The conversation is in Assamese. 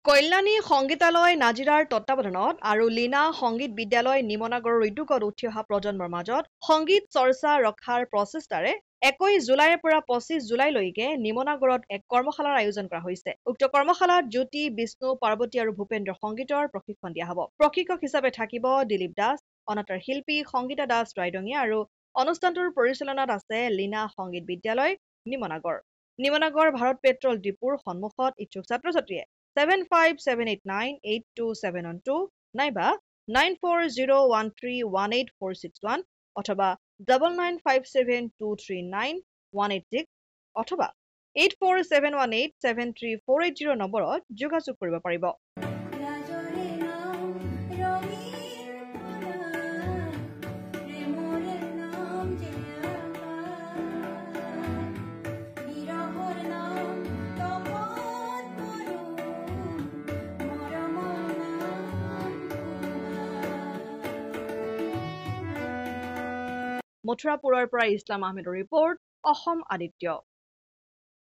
কল্যাণী সংগীতালয় নাজিৰাৰ তত্বাৱধানত আৰু লীনা সংগীত বিদ্যালয় নিমনাগৰৰ উদ্যোগত উঠি অহা প্ৰজন্মৰ মাজত সংগীত চৰ্চা ৰখাৰ প্ৰচেষ্টাৰে 21 জুলাইৰ পৰা 25 জুলাইলৈকে নিমনাগৰত এক কৰ্মশালাৰ আয়োজন কৰা হৈছে। উক্ত কৰ্মশালাত জ্যোতি, বিষ্ণু, পাৰ্বতী আৰু ভূপেন্দ্ৰ সংগীতৰ প্ৰশিক্ষণ দিয়া হ'ব। প্ৰশিক্ষক হিচাপে থাকিব দিলীপ দাস, অনাতাঁৰ শিল্পী সংগীতা দাস ৰাইডঙীয়া আৰু অনুষ্ঠানটোৰ পৰিচালনাত আছে লীনা সংগীত বিদ্যালয় নিমনাগৰ। নিমনাগৰ ভাৰত পেট্ৰল ডিপুৰ সন্মুখত ইচ্ছুক ছাত্ৰ-ছাত্ৰীয়ে 7578982712 নাইবা 9401318461 অথবা 9957239186 অথবা 8471873480 নম্বৰত যোগাযোগ কৰিব পাৰিব। মথুৰাপুৰৰ পৰা ইছলাম আহমেদৰ ৰিপৰ্ট, অসম আদিত্য।